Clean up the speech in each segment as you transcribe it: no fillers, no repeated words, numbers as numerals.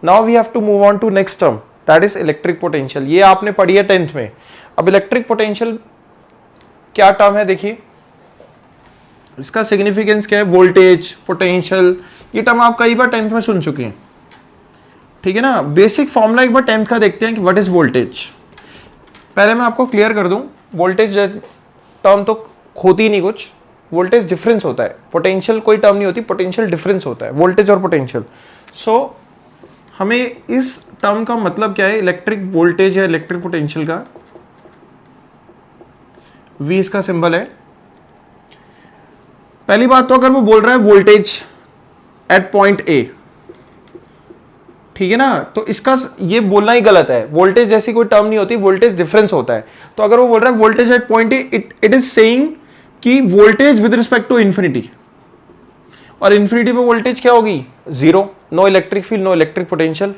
Now we have to move on to next term, that is electric potential. ये आपने पढ़ी है 10th में। अब इलेक्ट्रिक पोटेंशियल क्या टर्म है, देखिए इसका सिग्निफिकेंस क्या है, वोल्टेज, पोटेंशियल, ये टर्म आप कई बार 10th में सुन चुके हैं, ठीक है ना। बेसिक फॉर्मूला एक बार 10th का देखते हैं कि व्हाट इज वोल्टेज। पहले मैं आपको क्लियर कर दूं, वोल्टेज टर्म तो होती ही नहीं कुछ, वोल्टेज डिफरेंस होता है, पोटेंशियल कोई टर्म नहीं होती, पोटेंशियल डिफरेंस होता है, वोल्टेज और पोटेंशियल। सो हमें इस टर्म का मतलब क्या है, इलेक्ट्रिक वोल्टेज या इलेक्ट्रिक पोटेंशियल का, V इसका सिंबल है। पहली बात तो अगर वो बोल रहा है वोल्टेज एट पॉइंट A, ठीक है ना, तो इसका ये बोलना ही गलत है, वोल्टेज जैसी कोई टर्म नहीं होती, वोल्टेज डिफरेंस होता है। तो अगर वो बोल रहा है voltage at point A, it is saying कि voltage with respect to infinity, और इंफिनिटी पे वोल्टेज क्या होगी, zero, no electric field, no electric potential.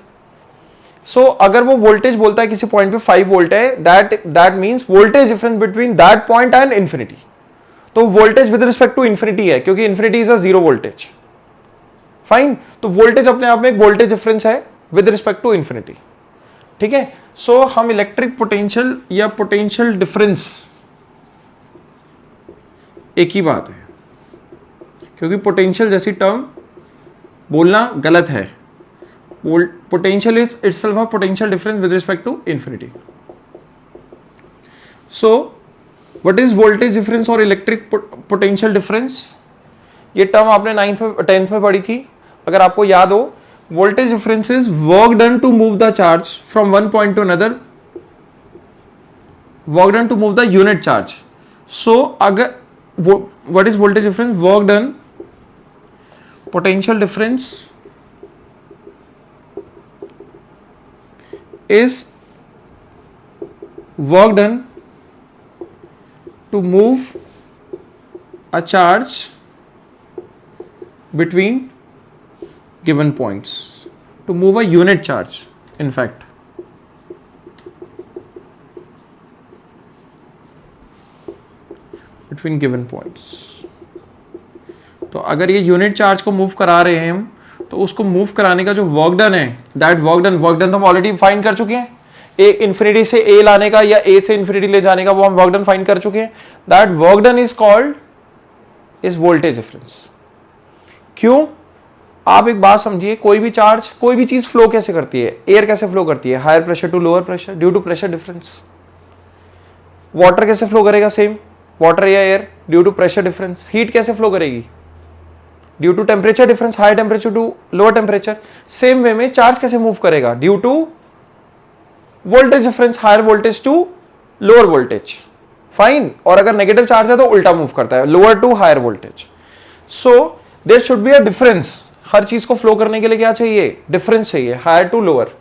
So अगर वो वोल्टेज बोलता है किसी पॉइंट पे 5 वोल्ट है, that means voltage difference between that point and infinity. तो voltage with respect to infinity है, क्योंकि infinity is a zero voltage, fine. तो वोल्टेज अपने आप में एक वोल्टेज डिफरेंस है विद रिस्पेक्ट टू इंफिनिटी, ठीक है। सो हम इलेक्ट्रिक पोटेंशियल या पोटेंशियल डिफरेंस एक ही बात है, क्योंकि पोटेंशियल जैसी टर्म बोलना गलत है। Potential is itself a potential difference with respect to infinity. So what is voltage difference और इलेक्ट्रिक पोटेंशियल डिफरेंस, ये टर्म आपने 9th में 10th में पढ़ी थी। अगर आपको याद हो, voltage difference is work done to move the charge from one point to another, work done to move the unit charge. So अगर what is voltage difference, work done, potential difference is work done to move a charge between given points, to move a unit charge in fact। Between given points. तो अगर ये unit charge को move करा रहे हैं हम, तो उसको मूव कराने का जो वर्क डन है, दैट वर्क डन तो हम ऑलरेडी फाइंड कर चुके हैं। ए इंफिनिटी से ए लाने का या ए से इंफिनिटी ले जाने का वो हम वर्क डन फाइंड कर चुके हैं। That work done is called is voltage difference. क्यों, आप एक बात समझिए, कोई भी चार्ज, कोई भी चीज फ्लो कैसे करती है, एयर कैसे फ्लो करती है, higher pressure to lower pressure due to pressure difference. Water कैसे फ्लो करेगा, सेम, वाटर या air due to pressure difference. Heat कैसे फ्लो करेगी, due to temperature difference, high temperature to lower temperature. Same way में charge कैसे move करेगा, due to voltage difference, higher voltage to lower voltage, fine. और अगर negative charge है तो उल्टा मूव करता है, lower to higher voltage. So there should be a difference, हर चीज को फ्लो करने के लिए क्या चाहिए, डिफरेंस चाहिए, higher to lower.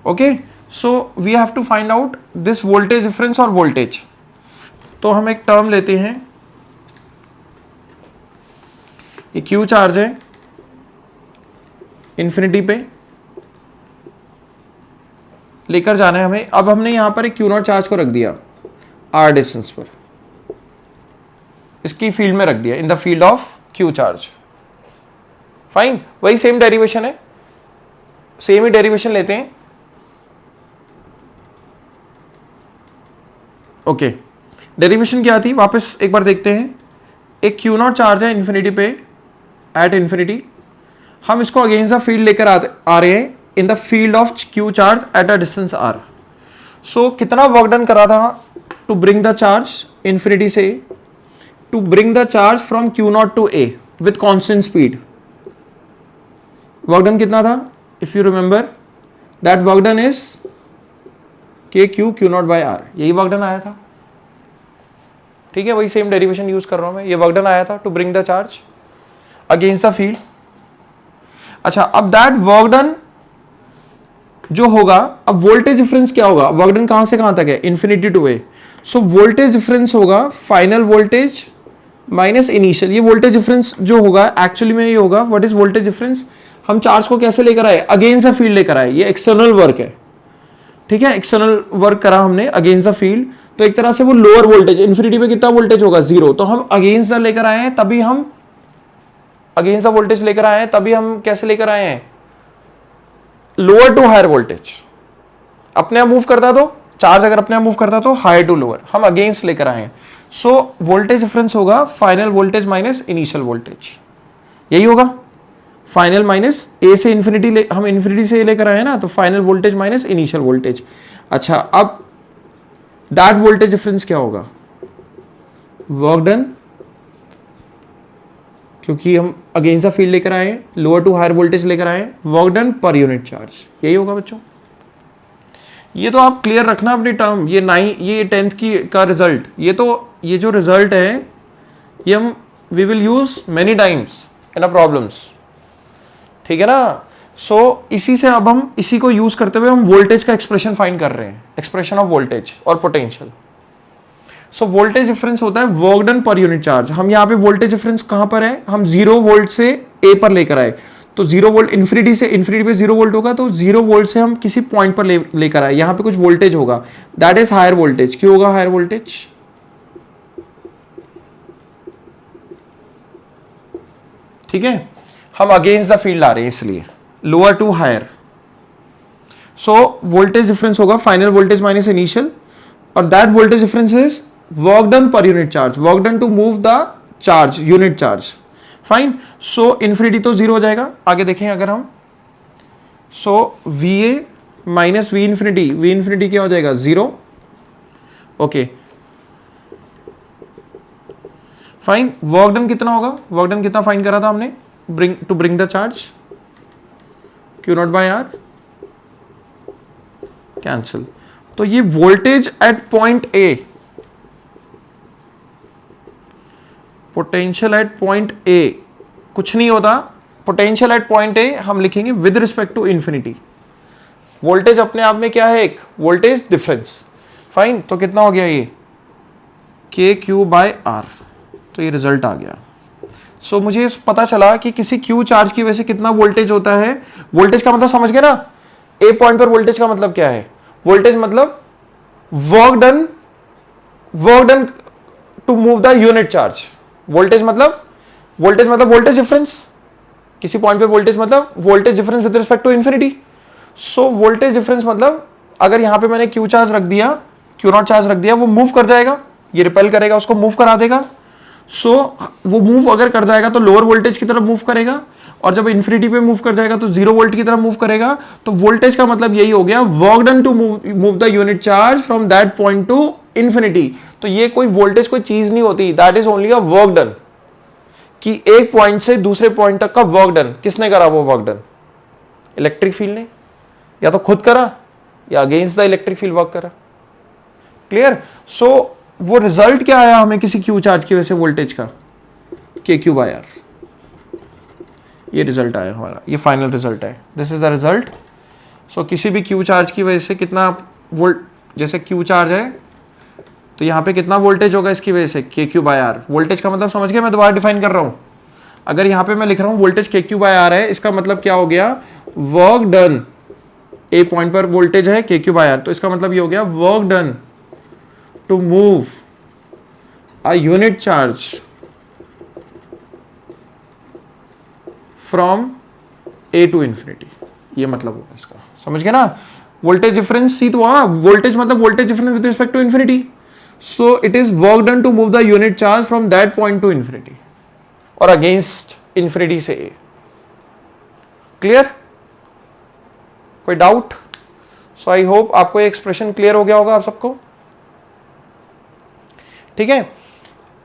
Okay, so we have to find out this voltage difference और वोल्टेज। तो हम एक टर्म लेते हैं, ये क्यू चार्ज है इंफिनिटी पे लेकर जाना है हमें। अब हमने यहां पर एक क्यू नॉट चार्ज को रख दिया आर डिस्टेंस पर, इसकी फील्ड में रख दिया, इन the field of Q charge, fine. वही सेम डेरिवेशन है, सेम ही डेरिवेशन लेते हैं। ओके, डेरिवेशन क्या थी, वापस एक बार देखते हैं। एक क्यू नॉट चार्ज है इंफिनिटी पे, एट इंफिनिटी। हम इसको अगेंस्ट द फील्ड लेकर आ रहे हैं in the field of Q charge at a distance R. So कितना वर्क डन करा था to bring the charge infinity से, to bring the charge from Q naught to A with constant speed. Work done कितना था, if you remember, that work done is K Q not by are, यही work done आया था, ठीक है। वही same derivation use कर रहा हूं मैं, ये वर्क डन आया था to bring the charge against the field. अच्छा, अब दैट वर्क डन जो होगा, अब वोल्टेज डिफरेंस क्या होगा, वर्क डन कहां से कहां तक है, infinity to A. So voltage difference होगा फाइनल वोल्टेज माइनस इनिशियल। ये वोल्टेज डिफरेंस जो होगा एक्चुअली में ये होगा, व्हाट इज वोल्टेज डिफरेंस, हम चार्ज को कैसे लेकर आए, अगेंस्ट द फील्ड लेकर आए, ये एक्सटर्नल वर्क है, ठीक है। एक्सटर्नल वर्क करा हमने अगेंस्ट द फील्ड, तो एक तरह से वो लोअर वोल्टेज, इंफिनिटी पे कितना वोल्टेज होगा, जीरो, तो हम अगेंस्ट द लेकर आए हैं, तभी हम अगेंस्ट द वोल्टेज लेकर आए हैं, तभी हम कैसे लेकर आए हैं, लोअर टू हायर वोल्टेज अपने आप मूव करता, तो चार्ज अगर अपने आप मूव करता तो हायर टू लोअर, हम अगेंस्ट लेकर आए हैं। सो वोल्टेज डिफरेंस होगा final voltage minus initial voltage, यही होगा। फाइनल माइनस ए से इंफिनिटी, हम इंफिनिटी से ए लेकर आए ना, तो final voltage minus initial voltage. अच्छा, अब दैट वोल्टेज डिफरेंस क्या होगा? वर्क डन, क्योंकि हम अगेंस्ट द फील्ड लेकर आए, लोअर टू हायर वोल्टेज लेकर आए, work done per unit charge, यही होगा बच्चों। ये तो आप क्लियर रखना अपनी टर्म, ये 10th की का रिजल्ट, ये जो रिजल्ट है ये हम we will use many times in a problems, ठीक है ना। सो इसी से अब हम इसी को यूज करते हुए हम वोल्टेज का एक्सप्रेशन फाइंड कर रहे हैं, एक्सप्रेशन ऑफ वोल्टेज और पोटेंशियल। सो वोल्टेज डिफरेंस होता है work done per unit charge. हम यहाँ पे वोल्टेज डिफरेंस कहां पर है? हम 0 वोल्ट से ए पर लेकर आए, तो 0 वोल्ट इंफिनिटी से, इंफिनिटी पे 0 वोल्ट होगा, तो 0 वोल्ट से हम किसी पॉइंट पर लेकर आए, यहां पे कुछ वोल्टेज होगा, दैट इज हायर वोल्टेज। क्यों होगा हायर वोल्टेज? ठीक है, हम अगेंस्ट द फील्ड आ रहे हैं इसलिए lower to higher. So voltage difference होगा फाइनल वोल्टेज माइनस इनिशियल, और that voltage difference is work done per unit charge, work done to move the charge, unit charge. Fine. So infinity तो 0 हो जाएगा, आगे देखें अगर हम, so V A minus V infinity क्या हो जाएगा? 0। Okay fine. वर्क डन कितना होगा? वर्क डन कितना फाइंड करा था हमने? Bring the charge, Q nought by R, cancel. तो ये voltage at point A, potential at point A कुछ नहीं होता, पोटेंशियल एट पॉइंट ए हम लिखेंगे with respect to infinity. Voltage अपने आप में क्या है? एक वोल्टेज डिफरेंस। फाइन, तो कितना हो गया ये? के क्यू बाय आर, तो ये रिजल्ट आ गया। सो मुझे पता चला कि किसी क्यू चार्ज की वजह से कितना वोल्टेज होता है। वोल्टेज का मतलब समझ गए ना? ए पॉइंट पर वोल्टेज का मतलब क्या है? वोल्टेज मतलब work done to move the unit charge. Voltage मतलब वोल्टेज डिफरेंस, किसी पॉइंट पे वोल्टेज मतलब voltage difference with respect to infinity. So voltage difference मतलब अगर यहां पे मैंने क्यू चार्ज रख दिया, क्यू नॉट चार्ज रख दिया, वो मूव कर जाएगा, ये रिपेल करेगा, उसको मूव करा देगा। सो वो मूव अगर कर जाएगा तो लोअर वोल्टेज की तरफ मूव करेगा, और जब इन्फिनिटी पे मूव कर जाएगा तो 0 वोल्ट की तरफ मूव करेगा। तो वोल्टेज का मतलब यही हो गया, work done to move the unit charge from that point to infinity. तो ये कोई वोल्टेज कोई चीज नहीं होती, that is only a work done, कि एक पॉइंट से दूसरे पॉइंट तक का वर्क डन। किसने करा वो वर्क डन? इलेक्ट्रिक फील्ड ने, या तो खुद करा या against the electric field work करा। क्लियर? सो वो रिजल्ट क्या आया हमें किसी क्यू चार्ज की वजह से वोल्टेज का? के क्यू बाय आर, ये रिजल्ट आया हमारा, ये फाइनल रिजल्ट है, दिस इज द रिजल्ट। सो किसी भी क्यू चार्ज की वजह से कितना वोल्ट, जैसे क्यू चार्ज है तो यहाँ पे कितना वोल्टेज होगा इसकी वजह से? के क्यू बाय आर। वोल्टेज का मतलब समझ गए? मैं दोबारा डिफाइन कर रहा हूँ। अगर यहाँ पे मैं लिख रहा हूँ वोल्टेज के क्यू बाय आर है, इसका मतलब क्या हो गया? वर्क डन, ए पॉइंट पर वोल्टेज है के क्यू बाय आर, तो इसका मतलब ये हो गया work done to move a unit charge from A to infinity, ये मतलब होगा इसका। समझ गए ना? वोल्टेज डिफरेंस ही तो हुआ, वोल्टेज मतलब voltage difference with respect to infinity. So it is work done to move the unit charge from that point to infinity और अगेंस्ट इंफिनिटी से ए। क्लियर? कोई डाउट? सो आई होप आपको ये expression clear हो गया होगा आप सबको। ठीक है,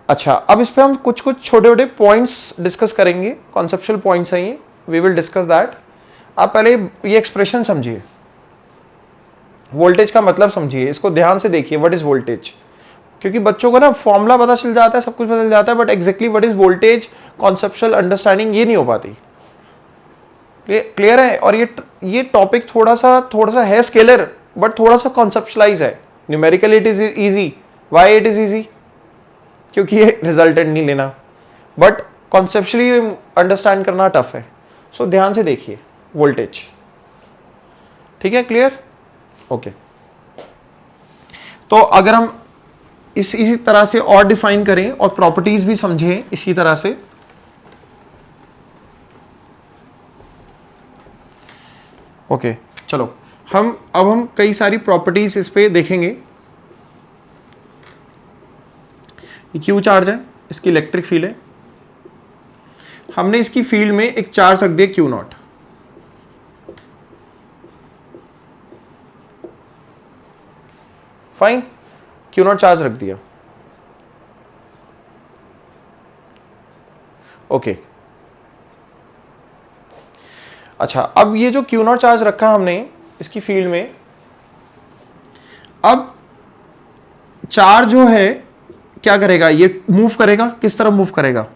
अच्छा, अब इस पे हम कुछ छोटे छोटे पॉइंट्स डिस्कस करेंगे, कॉन्सेप्चुअल पॉइंट्स हैं ये, वी विल डिस्कस दैट। आप पहले ये एक्सप्रेशन समझिए, वोल्टेज का मतलब समझिए, इसको ध्यान से देखिए, व्हाट इज वोल्टेज। क्योंकि बच्चों को ना फॉर्मूला पता चल जाता है, सब कुछ पता चल जाता है, but exactly what is voltage, conceptual understanding ये नहीं हो पाती। क्लियर है? और ये टॉपिक थोड़ा सा है स्केलर, बट थोड़ा सा कॉन्सेप्चुअलाइज है। Numerically it is easy. Why it is easy? क्योंकि ये रिजल्टेंट नहीं लेना, बट कॉन्सेप्चुअली अंडरस्टैंड करना टफ है। सो ध्यान से देखिए वोल्टेज। ठीक है? क्लियर? ओके। तो अगर हम इसी तरह से और डिफाइन करें और प्रॉपर्टीज भी समझें इसी तरह से, ओके चलो हम कई सारी प्रॉपर्टीज इस पे देखेंगे। क्यू चार्ज है, इसकी इलेक्ट्रिक फील्ड है, हमने इसकी फील्ड में एक चार्ज रख दिया Q not. Fine, Q naught charge रख दिया। ओके अच्छा, अब ये जो क्यू नॉट चार्ज रखा हमने इसकी फील्ड में, अब चार्ज जो है क्या करेगा, ये मूव करेगा, किस तरफ मूव करेगा,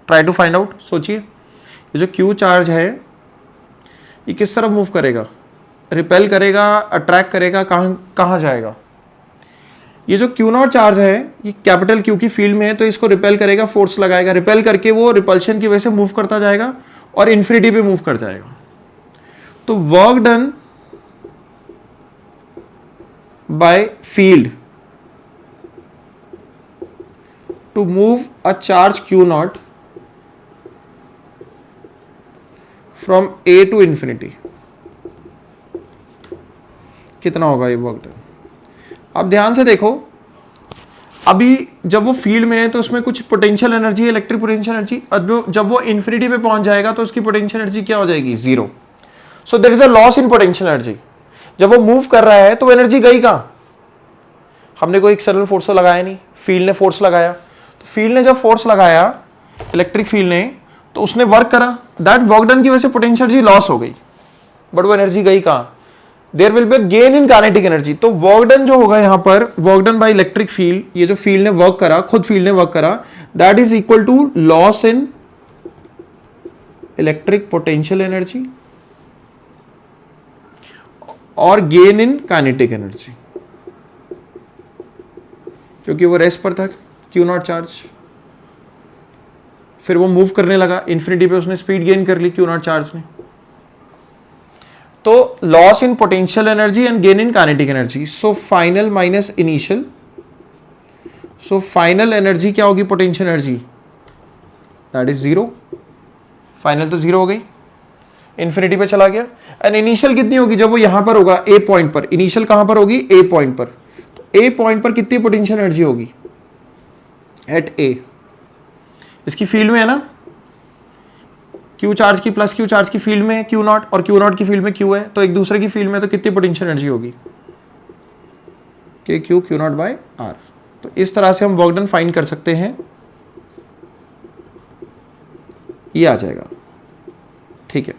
ट्राई टू फाइंड आउट। सोचिए ये जो क्यू चार्ज है ये किस तरफ मूव करेगा, रिपेल करेगा, अट्रैक्ट करेगा, कहां जाएगा। ये जो क्यू नॉट चार्ज है ये कैपिटल क्यू की फील्ड में है, तो इसको रिपेल करेगा, फोर्स लगाएगा, रिपेल करके वो रिपल्शन की वजह से मूव करता जाएगा और इन्फिनिटी पे मूव कर जाएगा। तो work done by field to move a charge Q nought from A to infinity, कितना होगा ये वर्क डन। अब ध्यान से देखो, अभी जब वो फील्ड में है तो उसमें कुछ पोटेंशियल एनर्जी है, इलेक्ट्रिक पोटेंशियल एनर्जी, और जब वो इन्फिनिटी पे पहुंच जाएगा तो उसकी पोटेंशियल एनर्जी क्या हो जाएगी, zero. So there is a loss in potential energy. जब वो मूव कर रहा है तो वो एनर्जी गई कहां, हमने कोई एक्सटर्नल फोर्स तो लगाया नहीं, फील्ड ने फोर्स लगाया, तो फील्ड ने जब फोर्स लगाया इलेक्ट्रिक फील्ड ने, तो उसने वर्क करा, दैट वर्क डन की वजह से पोटेंशियल एनर्जी लॉस हो गई, बट वो एनर्जी गई कहां, there will be gain in kinetic energy. तो वर्क डन जो होगा यहां पर, work done by electric field, ये जो फील्ड ने वर्क करा, खुद फील्ड ने वर्क करा, that is equal to loss in electric potential energy और गेन इन काइनेटिक एनर्जी, क्योंकि वो रेस्ट पर था क्यू नॉट चार्ज, फिर वो मूव करने लगा इन्फिनिटी पे, उसने स्पीड गेन कर ली क्यू नॉट चार्ज ने। तो loss in potential energy and gain in kinetic energy, so final minus initial, so final energy क्या होगी, potential energy, that is zero. Final तो जीरो हो गई, इन्फिनिटी पे चला गया। एंड इनिशियल कितनी होगी, जब वो यहां पर होगा ए पॉइंट पर, इनिशियल कहां पर होगी, ए पॉइंट पर, तो ए पॉइंट पर कितनी पोटेंशियल एनर्जी होगी एट ए, इसकी फील्ड में है ना, क्यू चार्ज की प्लस क्यू चार्ज की फील्ड में है क्यू नॉट, और क्यू नॉट की फील्ड में क्यू है, तो एक दूसरे की फील्ड में, तो कितनी पोटेंशियल एनर्जी होगी, K Q Q not by R. तो इस तरह से हम वर्क डन फाइंड कर सकते हैं, ये आ जाएगा, ठीक है।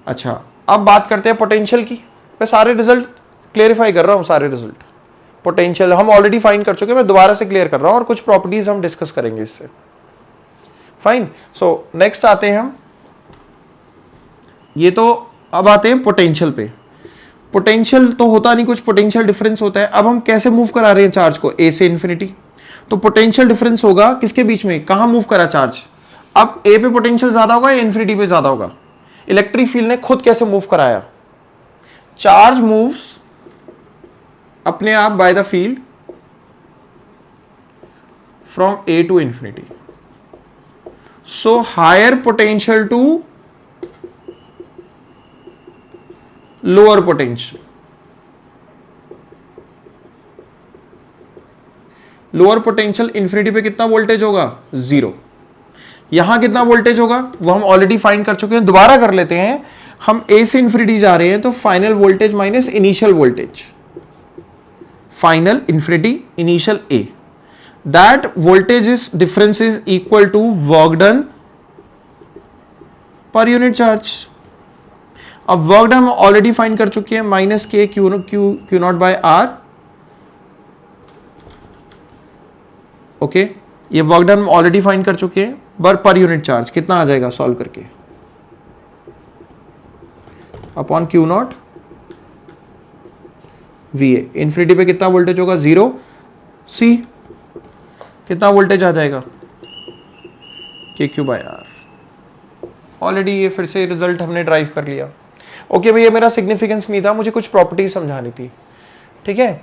अच्छा, अब बात करते हैं पोटेंशियल की। मैं सारे रिजल्ट क्लियरिफाई कर रहा हूं, सारे रिजल्ट पोटेंशियल हम ऑलरेडी फाइंड कर चुके हैं, मैं दोबारा से क्लियर कर रहा हूं, और कुछ प्रॉपर्टीज हम डिस्कस करेंगे इससे। फाइन, सो नेक्स्ट आते हैं हम, ये तो अब आते हैं पोटेंशियल पे। पोटेंशियल तो होता नहीं कुछ, पोटेंशियल डिफरेंस होता है। अब हम कैसे मूव करा रहे हैं चार्ज को, ए से इन्फिनिटी, तो पोटेंशियल डिफरेंस होगा किसके बीच में, कहां मूव करा चार्ज। अब ए पे पोटेंशियल ज्यादा होगा या इन्फिनिटी पे ज्यादा होगा, इलेक्ट्रिक फील्ड ने खुद कैसे मूव कराया, चार्ज मूव्स अपने आप by the field from A to infinity, so higher potential to lower potential, lower potential infinity पे कितना वोल्टेज होगा, जीरो। यहां कितना वोल्टेज होगा वो हम ऑलरेडी फाइंड कर चुके हैं, दोबारा कर लेते हैं। हम ए से इन्फिनिटी जा रहे हैं, तो final voltage minus initial voltage, final infinity initial A, that voltage is difference is equal to work done per unit charge. अब वर्क डन हम ऑलरेडी फाइंड कर चुके हैं, minus K Q not by R. Okay, ये work done हम already find कर चुके हैं, पर यूनिट चार्ज कितना आ जाएगा सॉल्व करके, upon Q not V A. Infinity पे कितना वोल्टेज होगा, जीरो। सी कितना वोल्टेज आ जाएगा, के क्यू बाय आर। ऑलरेडी ये फिर से रिजल्ट हमने ड्राइव कर लिया। ओके भैया, मेरा सिग्निफिकेंस नहीं था, मुझे कुछ प्रॉपर्टी समझानी थी, ठीक है।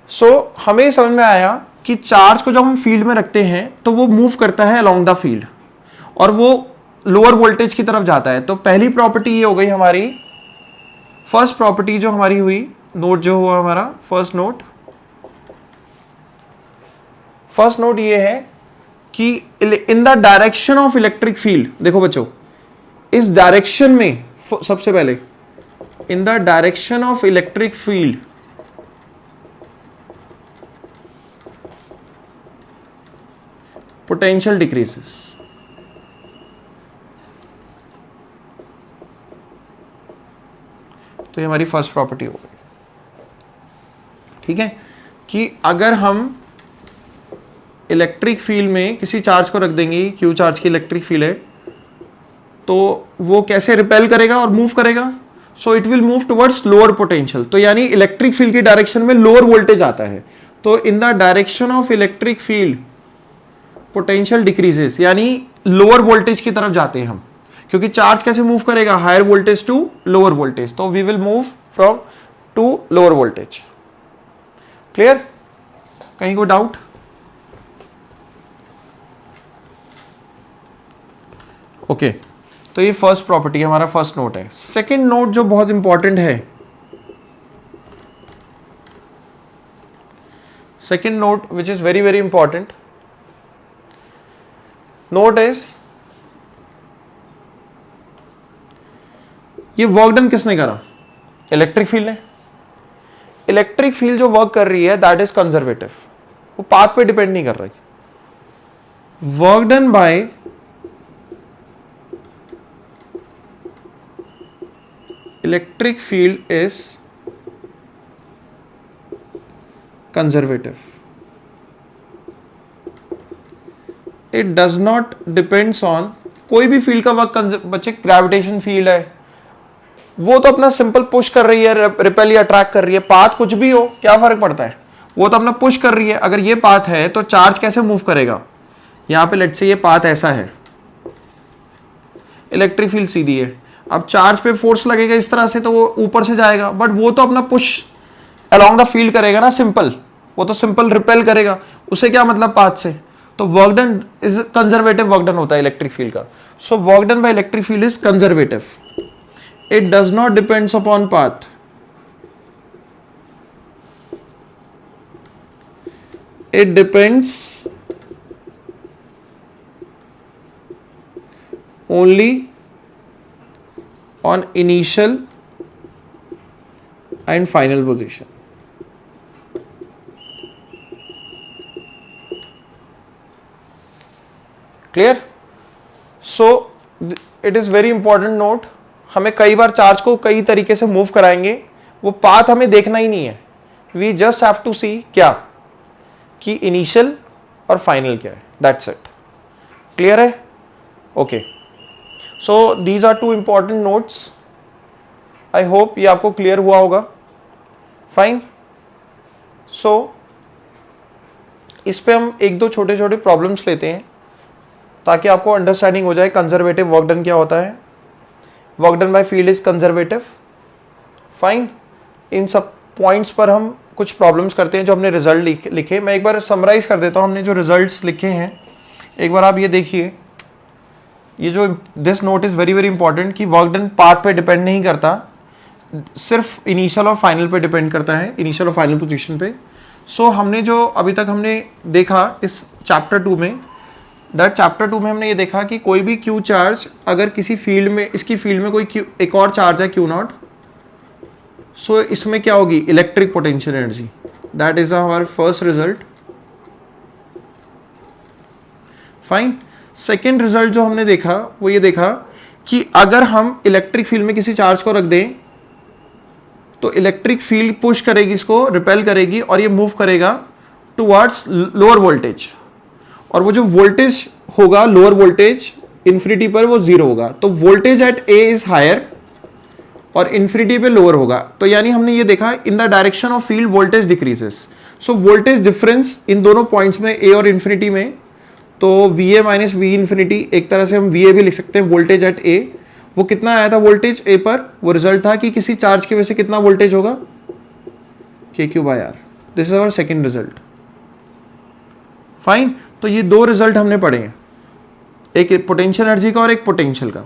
सो हमें समझ में आया कि चार्ज को जब हम फील्ड में रखते हैं तो वो मूव करता है अलोंग द फील्ड, और वो लोअर वोल्टेज की तरफ जाता है। तो पहली प्रॉपर्टी ये हो गई हमारी, फर्स्ट प्रॉपर्टी जो हमारी हुई, नोट जो हुआ हमारा फर्स्ट नोट ये है कि इन the direction of electric field, देखो बच्चों इस डायरेक्शन में, सबसे पहले इन the direction of electric field potential decreases. तो ये हमारी फर्स्ट प्रॉपर्टी हो गई, ठीक है, कि अगर हम इलेक्ट्रिक फील्ड में किसी चार्ज को रख देंगे, क्यू चार्ज की इलेक्ट्रिक फील्ड है, तो वो कैसे रिपेल करेगा और मूव करेगा, so it will move towards lower potential. तो यानी इलेक्ट्रिक फील्ड की डायरेक्शन में लोअर वोल्टेज आता है, तो इन the direction of electric field potential decreases, यानी लोअर वोल्टेज की तरफ जाते हैं हम, क्योंकि चार्ज कैसे मूव करेगा, higher voltage to lower voltage, तो we will move from to lower voltage. Clear? कहीं को डाउट? ओके, तो ये फर्स्ट प्रॉपर्टी हमारा फर्स्ट नोट है। सेकंड नोट जो बहुत इंपॉर्टेंट है, second note which is very very important note is, ये वर्क डन किसने करा? इलेक्ट्रिक फील्ड ने। इलेक्ट्रिक फील्ड जो वर्क कर रही है दैट इज कंजर्वेटिव, वो पाथ पे डिपेंड नहीं कर रही। Work done bye electric field is conservative. It does not depends on, कोई भी फील्ड का वर्क, बच्चे ग्रेविटेशन फील्ड है वो तो अपना सिंपल पुश कर रही है, रिपेल या अट्रैक्ट कर रही है, पाथ कुछ भी हो क्या फर्क पड़ता है, वो तो अपना पुश कर रही है। अगर ये पाथ है तो चार्ज कैसे मूव करेगा, यहां पे लेट्स से ये पाथ ऐसा है, इलेक्ट्रिक फील्ड सीधी है, अब चार्ज पे फोर्स लगेगा इस तरह से तो वो ऊपर से जाएगा, बट वो तो अपना पुश अलोंग द फील्ड करेगा ना, सिंपल, वो तो सिंपल रिपेल करेगा, उसे क्या मतलब पाथ से। तो work done is conservative, work done होता है इलेक्ट्रिक फील्ड का। सो work done by electric field is conservative, it does not depends upon path, it depends only on initial and final position. Clear? So it is very important note, हमें कई बार charge को कई तरीके से move कराएंगे, वो path हमें देखना ही नहीं है, we just have to see क्या कि इनिशियल और फाइनल क्या है, that's it. Clear है? Okay. So these are two important notes. I hope ये आपको क्लियर हुआ होगा। फाइन। सो इस पे हम एक दो छोटे छोटे प्रॉब्लम्स लेते हैं ताकि आपको अंडरस्टैंडिंग हो जाए कंजर्वेटिव वर्क डन क्या होता है। Work done by field is conservative. Fine. इन सब पॉइंट्स पर हम कुछ प्रॉब्लम्स करते हैं जो हमने रिजल्ट लिखे। मैं एक बार समराइज कर देता हूँ हमने जो रिजल्ट्स लिखे हैं, एक बार आप ये देखिए। ये जो this note is very very important कि वर्क डन पार्ट पे डिपेंड नहीं करता, सिर्फ इनिशियल और फाइनल पे डिपेंड करता है, इनिशियल और फाइनल पोजीशन पे। सो हमने जो अभी तक हमने देखा इस चैप्टर 2 में, दैट चैप्टर 2 में हमने ये देखा कि कोई भी क्यू चार्ज अगर किसी फील्ड में, इसकी फील्ड में कोई क्यू, एक और चार्ज है क्यू नॉट, सो इसमें क्या होगी, electric potential energy. That is our first result. Fine. Second result जो हमने देखा वो ये देखा कि अगर हम इलेक्ट्रिक फील्ड में किसी चार्ज को रख दें तो इलेक्ट्रिक फील्ड पुश करेगी, इसको रिपेल करेगी और ये मूव करेगा टुवर्ड्स लोअर वोल्टेज, और वो जो वोल्टेज होगा लोअर वोल्टेज इन्फिनिटी पर वो जीरो होगा। तो voltage at A is higher और इन्फिनिटी पे लोअर होगा। तो यानी हमने ये देखा in the direction of field voltage decreases. So voltage difference इन दोनों पॉइंट्स में ए और इन्फिनिटी में, तो V A minus V infinity, एक तरह से हम वी ए भी लिख सकते हैं, वोल्टेज एट ए, वो कितना आया था वोल्टेज ए पर, वो रिजल्ट था कि किसी चार्ज की वजह से कितना वोल्टेज होगा, K Q by R. This is our second result. Fine. तो ये दो रिजल्ट हमने पढ़े हैं। एक पोटेंशियल एनर्जी का और एक पोटेंशियल का।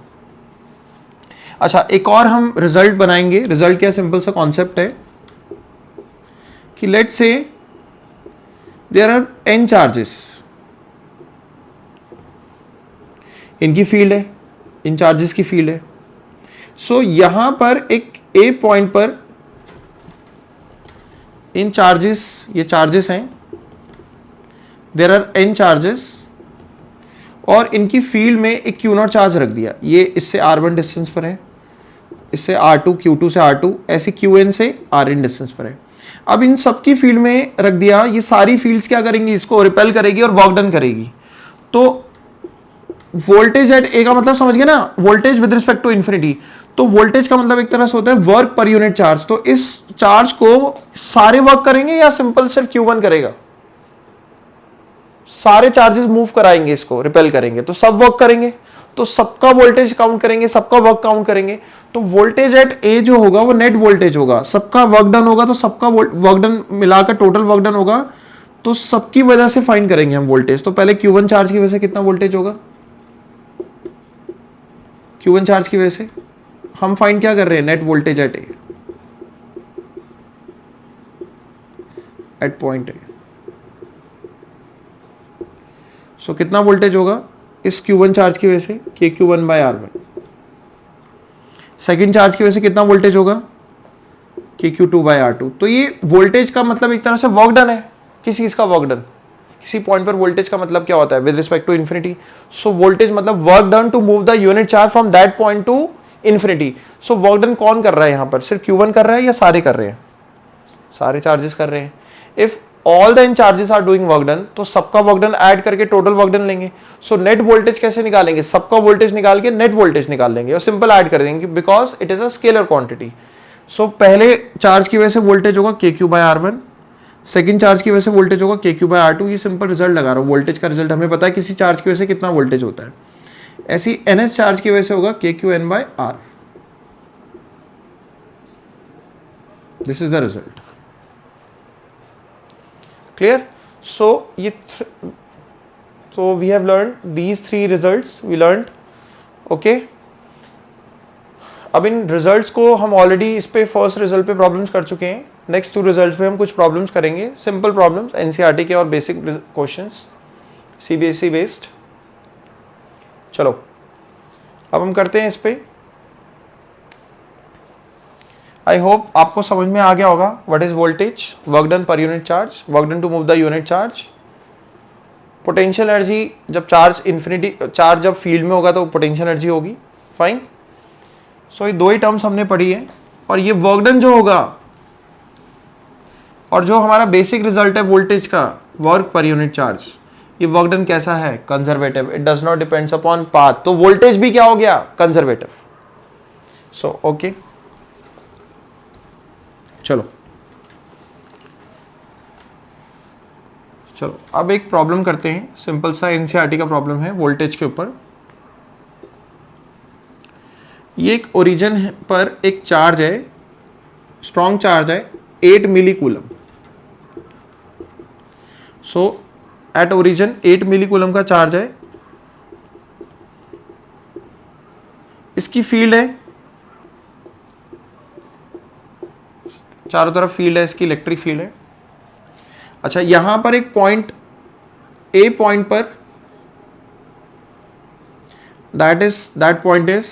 अच्छा, एक और हम रिजल्ट बनाएंगे। रिजल्ट क्या, सिंपल सा कॉन्सेप्ट है कि लेट से देयर आर n चार्जेस, इनकी फील्ड है, इन चार्जेस की फील्ड है। सो यहां पर एक ए पॉइंट पर इन चार्जेस, ये चार्जेस हैं, देयर आर n चार्जेस, और इनकी फील्ड में एक Q0 चार्ज रख दिया। ये इससे R1 डिस्टेंस पर है, इससे R2, Q2 से R2, ऐसे Qn से Rn डिस्टेंस पर है। अब इन सबकी फील्ड में रख दिया। ये सारी फील्ड्स क्या करेंगी, इसको रिपेल करेगी और वर्क डन करेगी। तो वोल्टेज एट ए का मतलब समझ गए ना, voltage with respect to infinity. तो वोल्टेज का मतलब एक तरह से होता है वर्क पर यूनिट चार्ज। तो इस चार्ज को सारे वर्क करेंगे या सिंपल सिर्फ Q1 करेगा? सारे चार्जेस मूव कराएंगे, इसको रिपेल करेंगे, तो सब वर्क करेंगे, तो सबका वोल्टेज काउंट करेंगे, सबका वर्क काउंट करेंगे। तो वोल्टेज एट ए जो होगा वो नेट वोल्टेज होगा, सबका वर्क डन होगा, तो सबका वर्क डन मिलाकर टोटल वर्क डन होगा, तो सबकी वजह से फाइंड करेंगे हम वोल्टेज। तो पहले Q1 चार्ज की वजह से कितना वोल्टेज होगा, Q1 चार्ज की वजह से हम फाइंड क्या कर रहे हैं, net voltage at A, at point A. So कितना वोल्टेज होगा इस Q1 चार्ज की वजह से, KQ1/R1। सेकेंड चार्ज की वजह से कितना वोल्टेज होगा, KQ2/R2। तो ये वोल्टेज का मतलब एक तरह से वर्क डन है, किसी चीज का वर्क डन। किसी पॉइंट पर वोल्टेज का मतलब क्या होता है, with respect to infinity. So voltage मतलब work done to move the unit charge from that point to infinity. So work done कौन कर रहा है यहां पर, सिर्फ Q1 कर रहा है या सारे कर रहे हैं? सारे चार्जेस कर रहे हैं। If all the in charges are doing work done, तो सबका वर्क डन ऐड करके टोटल वर्क डन लेंगे। सो नेट वोल्टेज कैसे निकालेंगे, सबका वोल्टेज निकाल के नेट वोल्टेज निकाल लेंगे और सिंपल ऐड कर देंगे, because it is a scalar quantity. So पहले चार्ज की वजह से वोल्टेज होगा KQ/R1, सेकंड चार्ज की वजह से वोल्टेज होगा KQ/R2। ये सिंपल रिजल्ट लगा रहा हूं, वोल्टेज का रिजल्ट हमें पता है किसी चार्ज की वजह से कितना वोल्टेज होता है। ऐसी NS चार्ज की वजह से होगा KQN/R। This is the result. Clear? So ये so we have learned these three results we learned, okay। अब इन रिजल्ट्स को हम ऑलरेडी इस पे फर्स्ट रिजल्ट पे प्रॉब्लम्स कर चुके हैं। नेक्स्ट 2 रिजल्ट्स पे हम कुछ प्रॉब्लम्स करेंगे, सिंपल प्रॉब्लम्स, NCERT के और बेसिक क्वेश्चंस, CBSE बेस्ड। चलो अब हम करते हैं इस पे। आई होप आपको समझ में आ गया होगा what is voltage, work done per unit charge, work done to move the unit charge, potential energy जब चार्ज इन्फिनिटी, चार्ज जब फील्ड में होगा तो पोटेंशियल एनर्जी होगी। फाइन। सो ये 2 ही टर्म्स हमने पढ़ी है। और ये वर्क डन जो होगा और जो हमारा बेसिक रिजल्ट है वोल्टेज का, वर्क पर यूनिट चार्ज, ये वर्क डन कैसा है, conservative. It does not depends upon path. तो वोल्टेज भी क्या हो गया, कंजर्वेटिव। सो ओके, चलो अब एक प्रॉब्लम करते हैं, सिंपल सा NCERT का प्रॉब्लम है वोल्टेज के ऊपर। ये एक ओरिजिन पर एक चार्ज है, स्ट्रॉन्ग चार्ज है 8 millicoulomb. So at origin 8 millicoulomb का चार्ज है, इसकी फील्ड है, चारों तरफ फील्ड है, इसकी इलेक्ट्रिक फील्ड है। अच्छा, यहां पर एक पॉइंट ए पॉइंट पर, that point is,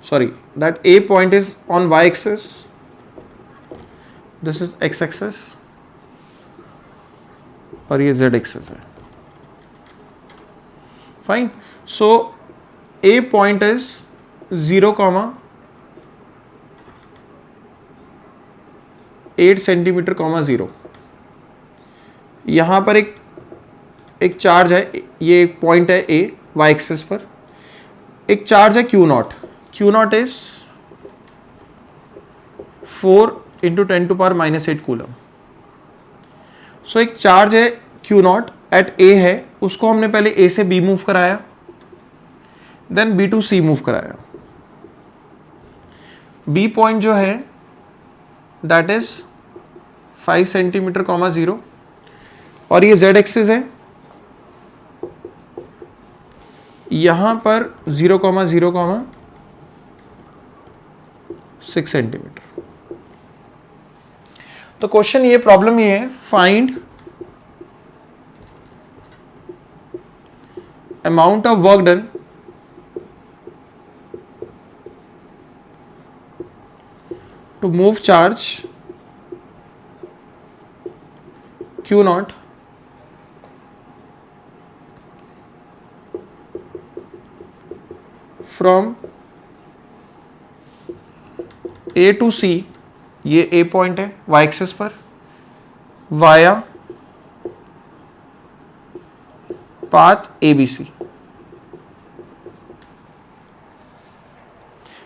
sorry, that A point is on y axis, this is x axis और ये z axis है। Fine. So A point is 0,8 centimetre, 0। यहां पर एक चार्ज है, ये एक पॉइंट है A y axis पर, एक चार्ज है Q0 is 4 × 10⁻⁸ कूलम। सो एक चार्ज है Q0 एट A है, उसको हमने पहले A से B मूव कराया, then B to C move कराया। B पॉइंट जो है दैट इज 5 सेंटीमीटर, 0, और ये Z एक्सिस है, यहां पर 0,0,6 सेंटीमीटर। तो क्वेश्चन ये, प्रॉब्लम ये है, find amount of work done to move charge Q naught from A to C, ये A पॉइंट है y एक्सिस पर, वाया पाथ ABC।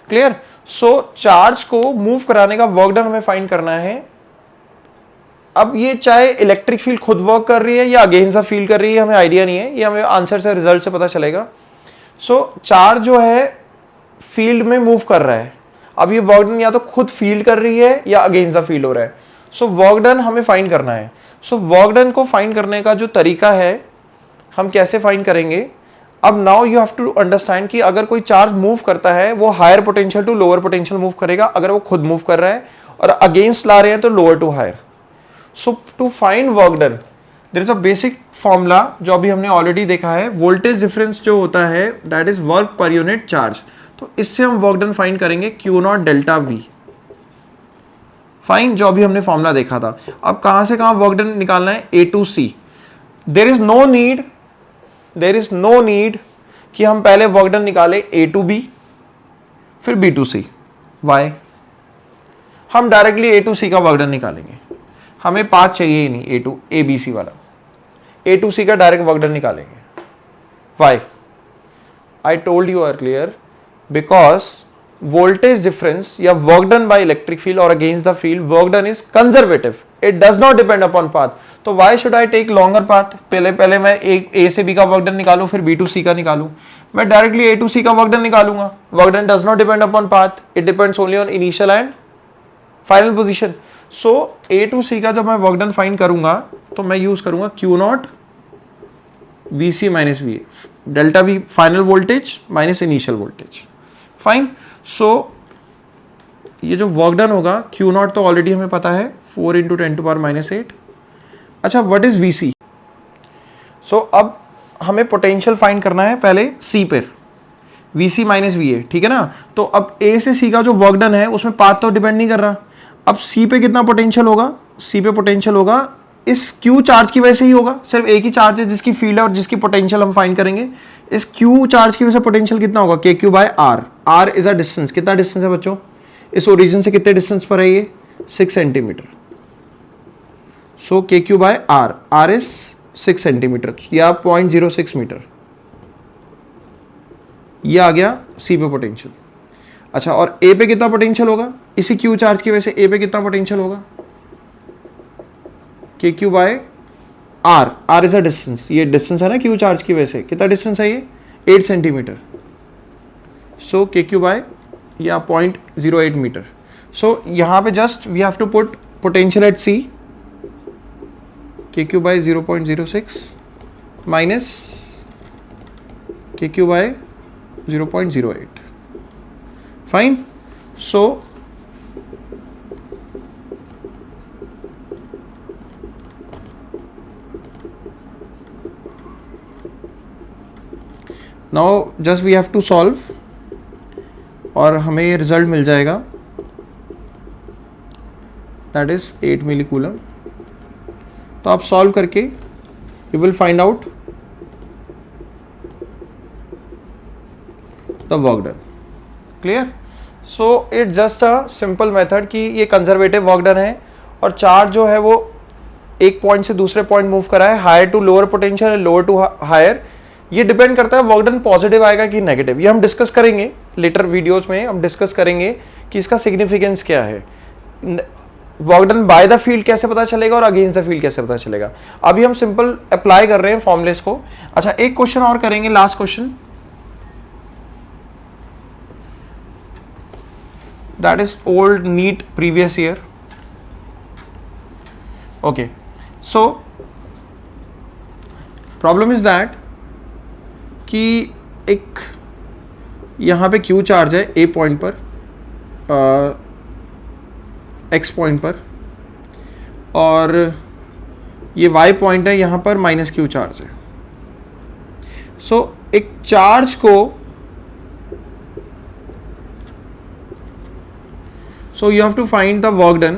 क्लियर? सो चार्ज को मूव कराने का वर्क डन हमें फाइंड करना है। अब ये चाहे इलेक्ट्रिक फील्ड खुद वर्क कर रही है या अगेंस्ट द फील्ड कर रही है, हमें आइडिया नहीं है, ये हमें आंसर से, रिजल्ट से पता चलेगा। सो चार्ज जो है फील्ड में मूव कर रहा है। अब ये वर्क डन या तो खुद फील्ड कर रही है या अगेंस्ट द फील्ड हो रहा है। सो वर्क डन हमें फाइंड करना है। सो वर्क डन को फाइंड करने का जो तरीका है, हम कैसे फाइंड करेंगे? अब now you have to understand कि अगर कोई चार्ज मूव करता है वो higher potential to lower potential move करेगा, अगर वो खुद मूव कर रहा है, और अगेंस्ट ला रहे हैं तो lower to higher. So to find work done there is a basic formula जो अभी हमने ऑलरेडी देखा है। वोल्टेज डिफरेंस जो होता है दैट इज वर्क पर यूनिट चार्ज। तो इससे हम वर्क डन फाइंड करेंगे Q not delta V। Fine, जो अभी हमने फॉर्मूला देखा था। अब कहां से कहां वर्क डन निकालना है? A to C। There is no need कि हम पहले वर्क डन निकाले A to B फिर B to C। वाई? हम डायरेक्टली A to C का वर्क डन निकालेंगे, हमें पाथ चाहिए ही नहीं, A to ABC वाला। A to C का डायरेक्ट वर्क डन निकालेंगे। Why? I told you earlier, because voltage difference या work done by electric field और against the field, work done is conservative, it does not depend upon path. तो why should I take longer path? पहले मैं एक A से B का work done निकालूं फिर B to C का निकालूं। मैं डायरेक्टली A to C का वर्क डन निकालूंगा। Work done does not depend upon path, it depends only on initial and final position. So A to C का जब मैं वर्क डन फाइंड करूंगा तो मैं यूज करूंगा Q naught VC minus VA, delta V final voltage minus initial voltage. Fine. So ये जो work done होगा Q नॉट तो ऑलरेडी हमें पता है, 4 × 10⁻⁸। अच्छा, व्हाट इज VC? सो अब हमें पोटेंशियल फाइंड करना है पहले C पर, VC माइनस VA, ठीक है ना। तो अब A से C का जो वर्क डन है उसमें पाथ तो डिपेंड नहीं कर रहा। अब C पे कितना पोटेंशियल होगा? C पे पोटेंशियल होगा इस Q चार्ज की वजह से ही होगा, सिर्फ एक ही चार्ज है जिसकी फील्ड है और जिसकी पोटेंशियल हम फाइंड करेंगे। इस Q चार्ज की वजह से पोटेंशियल कितना होगा? KQ/R। R is a distance. कितना डिस्टेंस है बच्चों? इस ओरिजिन से कितने डिस्टेंस पर है ये? 6 centimetre. So KQ/R, R is 6 centimetre या 0.06 मीटर। ये आ गया C पे पोटेंशियल। अच्छा, और A पे कितना पोटेंशियल होगा? इसी Q चार्ज की वजह से A पे कितना पोटेंशियल होगा? KQ/R, R is a distance, ये डिस्टेंस है ना Q चार्ज की वजह से। कितना डिस्टेंस है ये? 8 सेंटीमीटर। सो KQ/ या 0.08 मीटर। सो यहाँ पे just we have to put potential at C, KQ/0.06 minus KQ/0.08। Fine. So now just we have to solve और हमें ये रिजल्ट मिल जाएगा, दैट इज 8 मिली कूलम। तो आप सॉल्व करके you will find out the work done. Clear? So it just a simple method कि ये conservative work done है और चार्ज जो है वो एक पॉइंट से दूसरे पॉइंट मूव करा है, higher to lower potential, lower to higher. ये डिपेंड करता है वर्क डन पॉजिटिव आएगा कि नेगेटिव। ये हम डिस्कस करेंगे लेटर वीडियोस में, हम डिस्कस करेंगे कि इसका सिग्निफिकेंस क्या है। Work done by the field कैसे पता चलेगा और अगेंस्ट द फील्ड कैसे पता चलेगा। अभी हम सिंपल अप्लाई कर रहे हैं फॉर्मुलेस को। अच्छा, एक क्वेश्चन और करेंगे, last question, that is old NEET previous year. Okay, so problem is that कि एक यहाँ पे Q चार्ज है A पॉइंट पर, X पॉइंट पर, और ये Y पॉइंट है यहाँ पर -Q चार्ज है। सो एक चार्ज को, so you have to find the work done,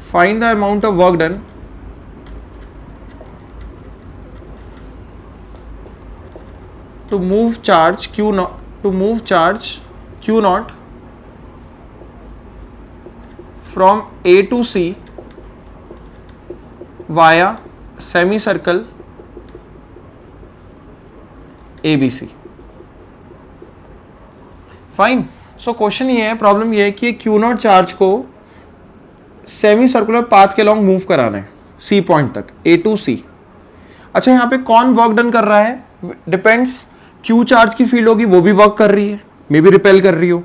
find the amount of work done to move charge Q naught, to move charge Q naught from A to C via semicircle ABC। Fine. So question ये है, problem ये है कि Q not charge को semi circular path के long move कराना है C point तक, A टू C। अच्छा, यहाँ पे कौन वर्क डन कर रहा है? डिपेंड्स। Q चार्ज की फील्ड होगी, वो भी वर्क कर रही है, मे भी रिपेल कर रही हो।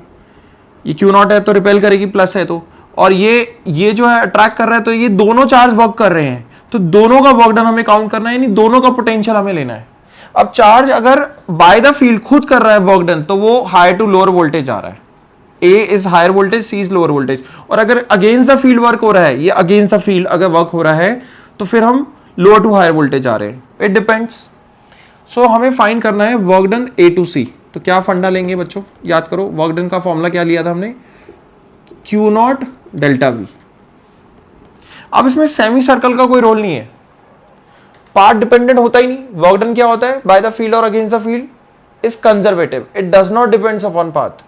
ये Q नॉट है तो रिपेल करेगी, प्लस है तो, और ये जो है अट्रैक्ट कर रहा है, तो ये दोनों चार्ज वर्क कर रहे हैं, तो दोनों का वर्क डन हमें काउंट करना है, यानी दोनों का पोटेंशियल हमें लेना है। अब चार्ज अगर बाय द फील्ड खुद कर रहा है वर्क डन, तो वो हायर टू लोअर वोल्टेज आ रहा है। A is higher voltage, C is lower voltage. और अगर अगेंस्ट द फील्ड वर्क हो रहा है, ये अगेंस्ट द फील्ड अगर वर्क हो रहा है, तो फिर हम लोअर टू हायर वोल्टेज आ रहे हैं। It depends. सो हमें फाइंड करना है work done A to C। तो क्या फंडा लेंगे बच्चों, याद करो, वर्क डन का फॉर्मूला क्या लिया था हमने? Q not delta V। अब इसमें सेमी सर्कल का कोई रोल नहीं है, पाथ डिपेंडेंट होता ही नहीं। वर्क डन क्या होता है? बाय द फील्ड और against the field is conservative, it does not depends upon path.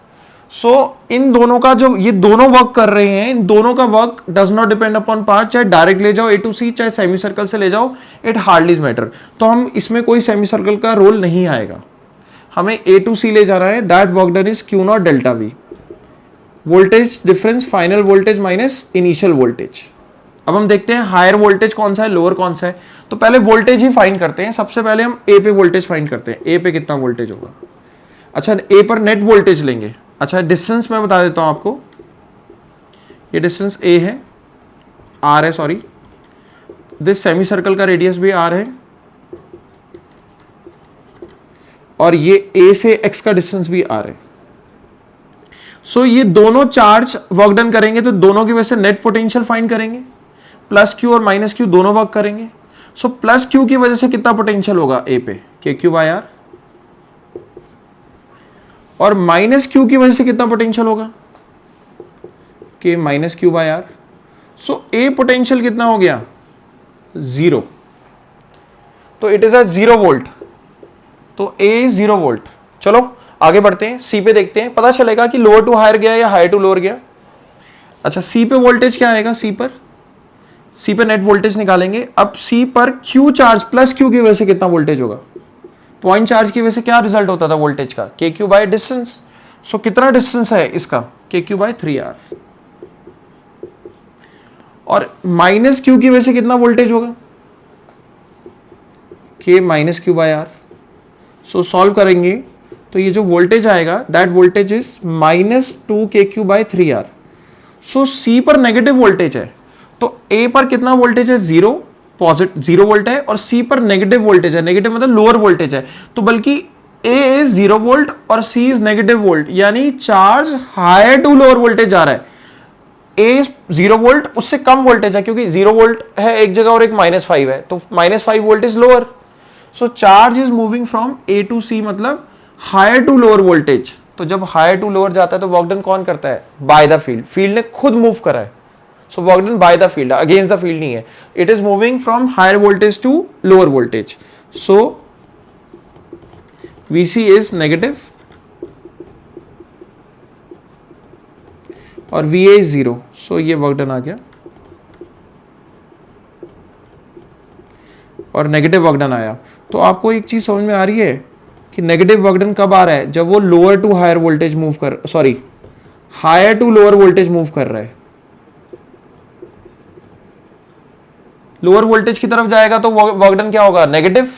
So इन दोनों का जो ये दोनों वर्क कर रहे हैं, इन दोनों का work does not depend upon path. चाहे डायरेक्ट ले जाओ A टू C, चाहे सेमी सर्कल से ले जाओ, इट हार्डली मैटर। तो हम इसमें कोई सेमी सर्कल का रोल नहीं आएगा, हमें A टू C ले जाना है। That work done is Q not delta V। Voltage difference final voltage minus initial voltage. अब हम देखते हैं हायर वोल्टेज कौन सा है, लोअर कौन सा है। तो पहले वोल्टेज ही फाइंड करते हैं। सबसे पहले हम A पे वोल्टेज फाइंड करते हैं। A पे कितना वोल्टेज होगा? अच्छा, A पर नेट वोल्टेज लेंगे। अच्छा, डिस्टेंस मैं बता देता हूं आपको, ये डिस्टेंस A है, R है, सॉरी, दिस सेमी सर्कल का रेडियस भी R है, और ये A से X का डिस्टेंस भी R है। सो ये दोनों चार्ज वर्क डन करेंगे, तो दोनों की वजह से नेट पोटेंशियल फाइंड करेंगे। प्लस Q और माइनस Q दोनों वर्क करेंगे। सो प्लस Q की वजह से कितना पोटेंशियल होगा A पे? KQ by R। और माइनस Q की वजह से कितना पोटेंशियल होगा? K minus Q by R। So A potential कितना हो गया? 0। तो इट इज अ 0 वोल्ट। तो A 0 वोल्ट। चलो आगे बढ़ते हैं, C पे देखते हैं, पता चलेगा कि लोअर टू हायर गया या हायर टू लोअर गया। अच्छा, C पे वोल्टेज क्या आएगा? C पे नेट वोल्टेज निकालेंगे। अब C पर Q चार्ज प्लस Q की वजह से कितना वोल्टेज होगा? पॉइंट चार्ज की वजह से क्या रिजल्ट होता था वोल्टेज का? KQ by distance. सो कितना डिस्टेंस है इसका? KQ by 3R। और माइनस Q की वजह से कितना वोल्टेज होगा? K minus Q by R। So solve करेंगे तो ये जो वोल्टेज आएगा, that voltage is -2KQ by 3R। So C पर नेगेटिव वोल्टेज है, तो A पर कितना वोल्टेज है? 0 पॉजिटिव 0 वोल्ट है, और C पर नेगेटिव वोल्टेज है। नेगेटिव मतलब लोअर वोल्टेज है, तो बल्कि A इज 0 वोल्ट और C इज नेगेटिव वोल्ट, यानी charge higher to lower voltage जा रहा है। A 0 वोल्ट, उससे कम वोल्टेज है, क्योंकि 0 वोल्ट है एक जगह और एक -5 है, तो -5 volt is lower. So charge is moving from A to C, मतलब हायर टू लोअर वोल्टेज। तो जब हायर टू लोअर जाता है तो वर्क डन कौन करता है? By the field. फील्ड ने खुद मूव करा है, so work done by the field, against the field नहीं है। It is moving from higher voltage to lower voltage. So VC is नेगेटिव और VA इज 0। सो ये वर्क डन आ गया और नेगेटिव वर्क डन आया। तो आपको एक चीज समझ में आ रही है कि नेगेटिव वर्क डन कब आ रहा है? जब वो lower to higher voltage move कर, sorry, higher to lower voltage move कर रहा है। लोअर वोल्टेज की तरफ जाएगा तो वर्क डन क्या होगा? नेगेटिव।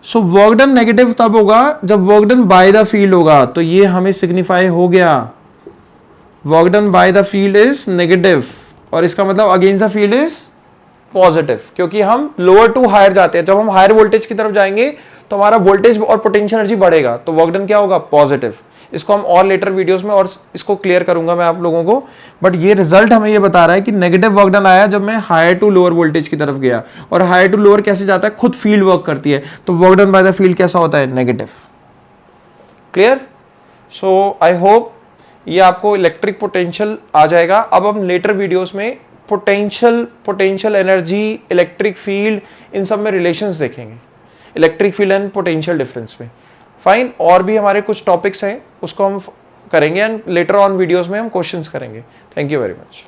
सो वर्क डन नेगेटिव तब होगा जब work done by the field होगा। तो ये हमें सिग्निफाई हो गया, work done by the field is नेगेटिव, और इसका मतलब against the field is positive, क्योंकि हम लोअर टू हायर जाते हैं। जब हम हायर वोल्टेज की तरफ जाएंगे तो हमारा वोल्टेज और पोटेंशियल एनर्जी बढ़ेगा, तो वर्क डन क्या होगा, पॉजिटिव। इसको हम और लेटर वीडियोस में और इसको क्लियर करूंगा मैं आप लोगों को, बट ये रिजल्ट हमें ये बता रहा है कि नेगेटिव वर्क डन आया जब मैं हायर टू लोअर वोल्टेज की तरफ गया। और हायर टू लोअर कैसे जाता है, खुद फील्ड वर्क करती है, तो work done by the field कैसा होता है, negative. Clear? So I hope ये आपको इलेक्ट्रिक पोटेंशियल आ जाएगा। अब हम लेटर वीडियोस में पोटेंशियल एनर्जी, इलेक्ट्रिक फील्ड, इन सब में रिलेशंस देखेंगे, electric field and potential difference में। फाइन, और भी हमारे कुछ टॉपिक्स हैं उसको हम करेंगे एंड लेटर ऑन वीडियोस में हम क्वेश्चंस करेंगे। Thank you very much.